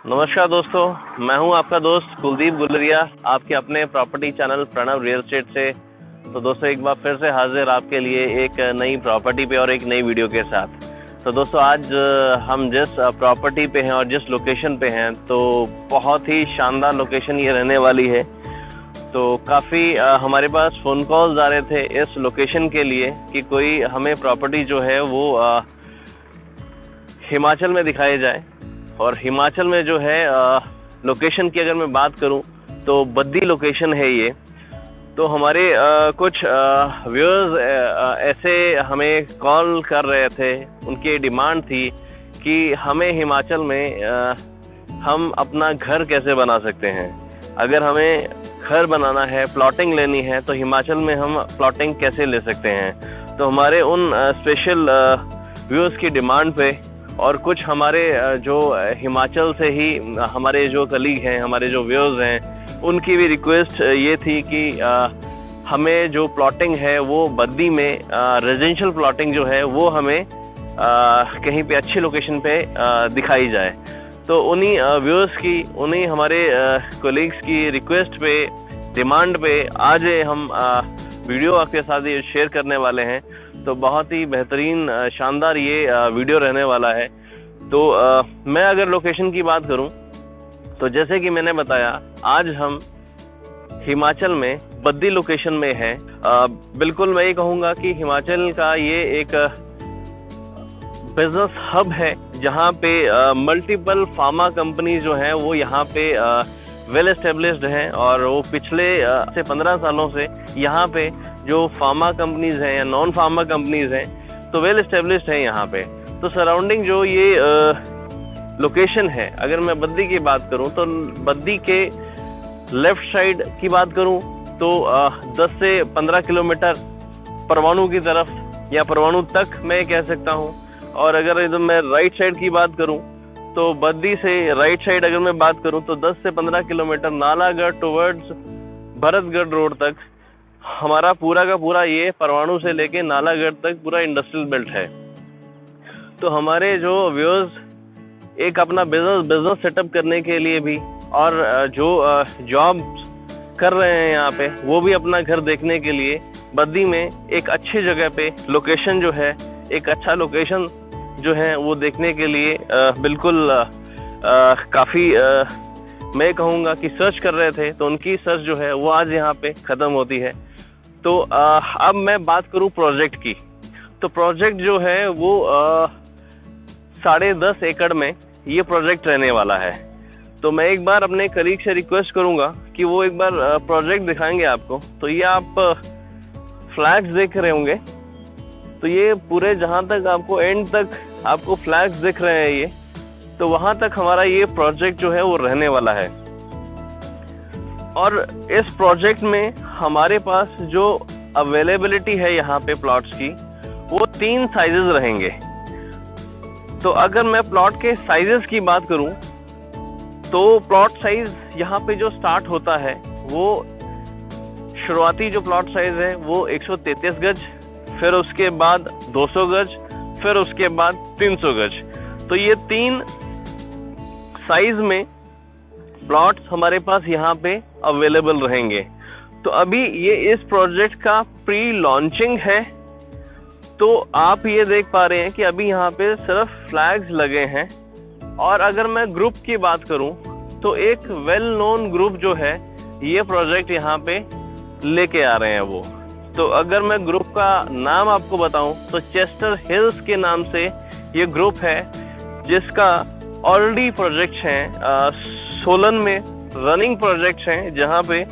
नमस्कार दोस्तों, मैं हूं आपका दोस्त कुलदीप गुलरिया, आपके अपने property channel Pranav real estate से। तो दोस्तों एक बार फिर से हाजिर आपके लिए एक नई प्रॉपर्टी पे और एक नई वीडियो के साथ। तो दोस्तों आज हम जिस प्रॉपर्टी पे हैं और जिस लोकेशन पे हैं, तो बहुत ही शानदार लोकेशन ये रहने वाली है। तो काफ़ी हमारे पास फ़ोन कॉल्स आ रहे थे इस लोकेशन के लिए कि कोई हमें प्रॉपर्टी जो है वो हिमाचल में दिखाई जाए। और हिमाचल में जो है लोकेशन की अगर मैं बात करूं तो बद्दी लोकेशन है ये। तो हमारे कुछ व्यूअर्स ऐसे हमें कॉल कर रहे थे, उनकी डिमांड थी कि हमें हिमाचल में हम अपना घर कैसे बना सकते हैं। अगर हमें घर बनाना है, प्लॉटिंग लेनी है, तो हिमाचल में हम प्लॉटिंग कैसे ले सकते हैं। तो हमारे उन स्पेशल व्यूअर्स की डिमांड पे और कुछ हमारे जो हिमाचल से ही हमारे जो कलीग हैं, हमारे जो व्यूअर्स हैं, उनकी भी रिक्वेस्ट ये थी कि हमें जो प्लॉटिंग है वो बद्दी में रेजिडेंशियल प्लॉटिंग जो है वो हमें कहीं पे अच्छी लोकेशन पे दिखाई जाए। तो उन्हीं व्यूअर्स की, उन्हीं हमारे कोलीग्स की रिक्वेस्ट पे, डिमांड पे आज हम वीडियो आपके साथ ये शेयर करने वाले हैं। तो बहुत ही बेहतरीन शानदार ये वीडियो रहने वाला है। तो मैं अगर लोकेशन की बात करूं तो जैसे कि मैंने बताया, आज हम हिमाचल में बद्दी लोकेशन में हैं। बिल्कुल मैं ये कहूँगा कि हिमाचल का ये एक बिजनेस हब है जहाँ पे मल्टीपल फार्मा कंपनी जो हैं वो यहाँ पे वेल एस्टेब्लिश्ड हैं। और वो पिछले से 15 सालों से यहाँ पे जो फार्मा कंपनीज हैं या नॉन फार्मा कंपनीज हैं तो वेल एस्टेब्लिश्ड हैं यहाँ पे। तो सराउंडिंग जो ये लोकेशन है, अगर मैं बद्दी की बात करूँ तो बद्दी के लेफ्ट साइड की बात करूँ तो 10 से 15 किलोमीटर परवाणू की तरफ या परवाणू तक मैं कह सकता हूँ। और अगर एकदम मैं राइट साइड की बात करूँ तो बद्दी से राइट साइड अगर मैं बात करूँ तो 10 से 15 kilometre Nalagarh towards Bharatgarh road तक हमारा पूरा का पूरा ये परवाणू से लेके नालागढ़ तक पूरा इंडस्ट्रियल बेल्ट है। तो हमारे जो व्यूअर्स एक अपना बिजनेस सेटअप करने के लिए भी और जो जॉब कर रहे हैं यहाँ पे, वो भी अपना घर देखने के लिए बद्दी में एक अच्छी जगह पे लोकेशन जो है, एक अच्छा लोकेशन जो है वो देखने के लिए बिल्कुल काफ़ी मैं कहूँगा कि सर्च कर रहे थे। तो उनकी सर्च जो है वो आज यहाँ पे ख़त्म होती है। तो अब मैं बात करूँ प्रोजेक्ट की, तो प्रोजेक्ट जो है वो 10.5 एकड़ में ये प्रोजेक्ट रहने वाला है। तो मैं एक बार अपने कलीग से रिक्वेस्ट करूँगा कि वो एक बार प्रोजेक्ट दिखाएंगे आपको। तो ये आप फ्लैग्स देख रहे होंगे, तो ये पूरे जहाँ तक आपको एंड तक आपको फ्लैग्स दिख रहे हैं ये, तो वहाँ तक हमारा ये प्रोजेक्ट जो है वो रहने वाला है। और इस प्रोजेक्ट में हमारे पास जो अवेलेबिलिटी है यहाँ पे प्लॉट्स की, वो 3 साइजेस रहेंगे। तो अगर मैं प्लॉट के साइजेस की बात करूँ तो प्लॉट साइज यहाँ पे जो स्टार्ट होता है वो शुरुआती जो प्लॉट साइज है वो 133 गज, फिर उसके बाद 200 गज, फिर उसके बाद 300 गज। तो ये 3 साइज में प्लॉट्स हमारे पास यहाँ पे अवेलेबल रहेंगे। तो अभी ये इस प्रोजेक्ट का प्री लॉन्चिंग है। तो आप ये देख पा रहे हैं कि अभी यहाँ पे सिर्फ फ्लैग्स लगे हैं। और अगर मैं ग्रुप की बात करूँ तो एक वेल नोन ग्रुप जो है ये प्रोजेक्ट यहाँ पे लेके आ रहे हैं वो। तो अगर मैं ग्रुप का नाम आपको बताऊं तो चेस्टर हिल्स के नाम से ये ग्रुप है, जिसका ऑलरेडी प्रोजेक्ट्स हैं, सोलन में रनिंग प्रोजेक्ट्स हैं जहां पे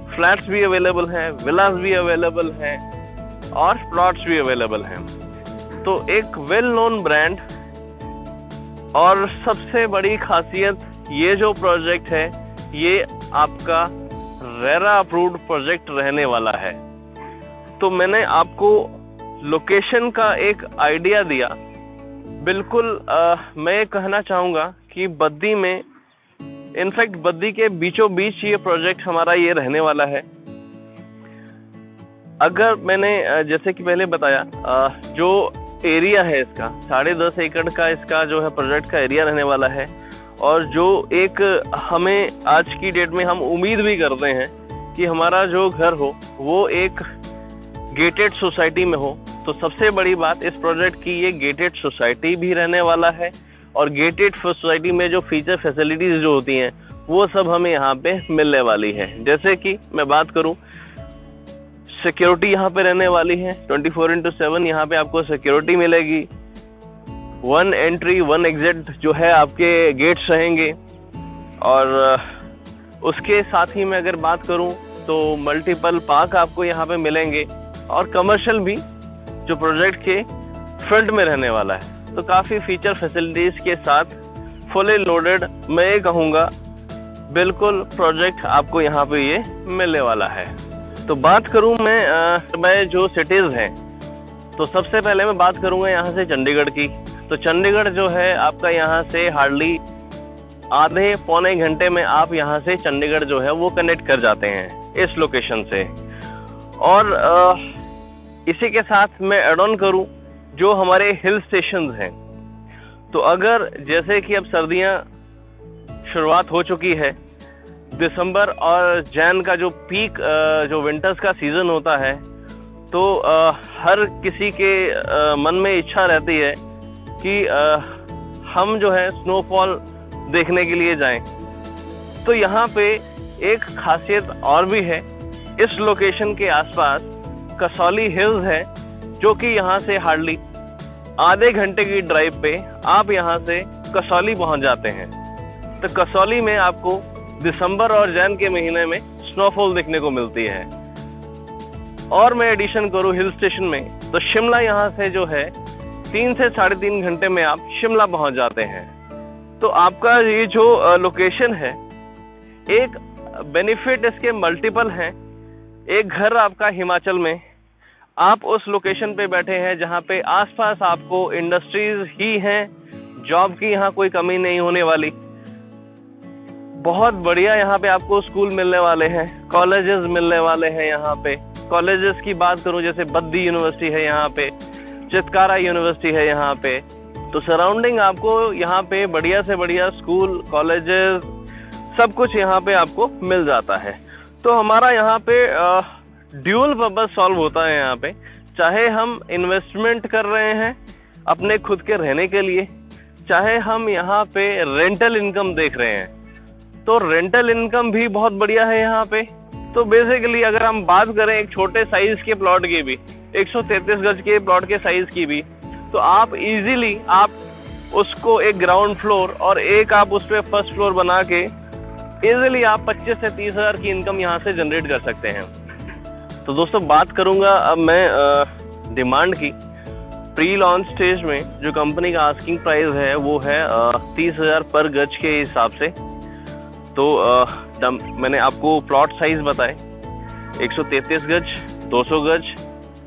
फ्लैट्स भी अवेलेबल हैं, विलास भी अवेलेबल हैं और प्लॉट्स भी अवेलेबल हैं। तो एक वेल नोन ब्रांड। और सबसे बड़ी खासियत, ये जो प्रोजेक्ट है ये आपका रेरा अप्रूव्ड प्रोजेक्ट रहने वाला है। तो मैंने आपको लोकेशन का एक आइडिया दिया। बिल्कुल मैं कहना चाहूँगा कि बद्दी में, इनफैक्ट बद्दी के बीचों बीच ये प्रोजेक्ट हमारा ये रहने वाला है। अगर मैंने जैसे कि पहले बताया, जो एरिया है इसका 10.5 एकड़ का इसका जो है प्रोजेक्ट का एरिया रहने वाला है। और जो एक हमें आज की डेट में हम उम्मीद भी करते हैं कि हमारा जो घर हो वो एक गेटेड सोसाइटी में हो। तो सबसे बड़ी बात इस प्रोजेक्ट की, ये गेटेड सोसाइटी भी रहने वाला है और गेटेड सोसाइटी में जो फीचर फैसिलिटीज जो होती हैं वो सब हमें यहाँ पे मिलने वाली है। जैसे कि मैं बात करूँ, सिक्योरिटी यहाँ पे रहने वाली है 24/7। यहाँ पे आपको सिक्योरिटी मिलेगी, 1 एंट्री 1 एग्जिट जो है आपके गेट्स रहेंगे। और उसके साथ ही मैं अगर बात करूँ तो मल्टीपल पार्क आपको यहाँ पे मिलेंगे और कमर्शियल भी जो प्रोजेक्ट के फ्रंट में रहने वाला है। तो काफ़ी फीचर फैसिलिटीज के साथ फुली लोडेड मैं ये कहूँगा बिल्कुल प्रोजेक्ट आपको यहाँ पे ये मिलने वाला है। तो बात करूँ मैं जो सिटीज़ हैं, तो सबसे पहले मैं बात करूँगा यहाँ से चंडीगढ़ की। तो चंडीगढ़ जो है आपका यहाँ से हार्डली आधे पौने घंटे में आप यहाँ से चंडीगढ़ जो है वो कनेक्ट कर जाते हैं इस लोकेशन से। और इसी के साथ मैं ऐड ऑन करूँ जो हमारे हिल स्टेशंस हैं, तो अगर जैसे कि अब सर्दियाँ शुरुआत हो चुकी है, दिसंबर और जैन का जो पीक जो विंटर्स का सीज़न होता है, तो हर किसी के मन में इच्छा रहती है कि हम जो है स्नोफॉल देखने के लिए जाएं। तो यहाँ पे एक खासियत और भी है, इस लोकेशन के आसपास कसौली हिल्स है जो कि यहाँ से हार्डली आधे घंटे की ड्राइव पे आप यहाँ से कसौली पहुँच जाते हैं। तो कसौली में आपको दिसंबर और जैन के महीने में स्नोफॉल देखने को मिलती है। और मैं एडिशन करूँ हिल स्टेशन में, तो शिमला यहाँ से जो है 3 से 3.5 घंटे में आप शिमला पहुँच जाते हैं। तो आपका ये जो लोकेशन है, एक बेनिफिट इसके मल्टीपल हैं। एक घर आपका हिमाचल में, आप उस लोकेशन पे बैठे हैं जहाँ पे आसपास आपको इंडस्ट्रीज ही हैं, जॉब की यहाँ कोई कमी नहीं होने वाली। बहुत बढ़िया यहाँ पे आपको स्कूल मिलने वाले हैं, कॉलेजेस मिलने वाले हैं। यहाँ पे कॉलेजेस की बात करूँ, जैसे बद्दी यूनिवर्सिटी है यहाँ पे, चितकारा यूनिवर्सिटी है यहाँ पे। तो सराउंडिंग आपको यहाँ पे बढ़िया से बढ़िया स्कूल, कॉलेजेस, सब कुछ यहाँ पे आपको मिल जाता है। तो हमारा यहाँ पे ड्यूल पर्पस सॉल्व होता है यहाँ पे। चाहे हम इन्वेस्टमेंट कर रहे हैं अपने खुद के रहने के लिए, चाहे हम यहाँ पे रेंटल इनकम देख रहे हैं, तो रेंटल इनकम भी बहुत बढ़िया है यहाँ पे। तो बेसिकली अगर हम बात करें एक छोटे साइज के प्लॉट की भी, 133 गज के प्लॉट के साइज की भी, तो आप इजीली आप उसको एक ग्राउंड फ्लोर और एक आप उस पर फर्स्ट फ्लोर बना के इजीली आप 25 से 30 हज़ार की इनकम यहाँ से जनरेट कर सकते हैं। तो दोस्तों बात करूँगा अब मैं डिमांड की। प्री लॉन्च स्टेज में जो कंपनी का आस्किंग प्राइस है वो है 30,000 पर गज के हिसाब से। तो मैंने आपको प्लॉट साइज बताए, 133 गज, 200 गज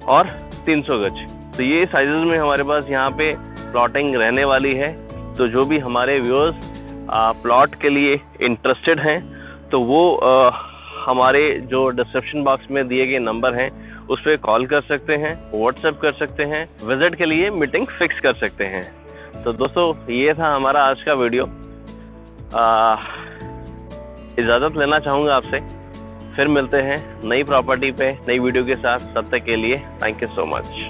और 300 गज। तो ये साइजेस में हमारे पास यहाँ पे प्लॉटिंग रहने वाली है। तो जो भी हमारे व्यूअर्स प्लॉट के लिए इंटरेस्टेड हैं, तो वो हमारे जो डिस्क्रिप्शन बॉक्स में दिए गए नंबर हैं उस पर कॉल कर सकते हैं, व्हाट्सएप कर सकते हैं, विजिट के लिए मीटिंग फिक्स कर सकते हैं। तो दोस्तों ये था हमारा आज का वीडियो। इजाज़त लेना चाहूँगा आपसे, फिर मिलते हैं नई प्रॉपर्टी पे नई वीडियो के साथ। तब तक के लिए थैंक यू सो मच।